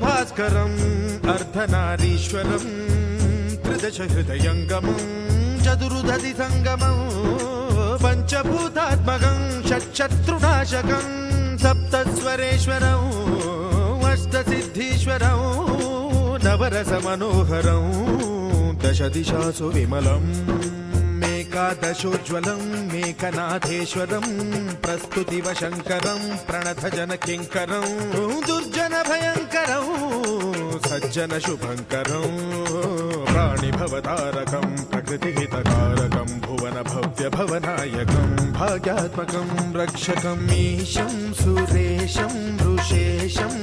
भास्करम् अर्धनारीश्वरम् त्रिदश हृदयङ्गमम् चतुर्दधि सङ्गमम् पञ्चभूतात्मकम् षट्शत्रुनाशकम् सप्तस्वरेश्वरम् अष्टसिद्धीश्वरम् नवरसमनोहरम् दश दिशासु विमलम् एकादशोज्ज्वलम् मेकनाथेश्वरम् प्रस्तुतिवशङ्करम् प्रणतजनकिङ्करम् दुर्जनभयङ्करम् सज्जनशुभङ्करम् प्राणिभवतारकम् प्रकृतिहितकारकम् भुवनभव्यभवनायकम् भाग्यात्मकम् रक्षकम् ईशं सुरेशं ऋषेशं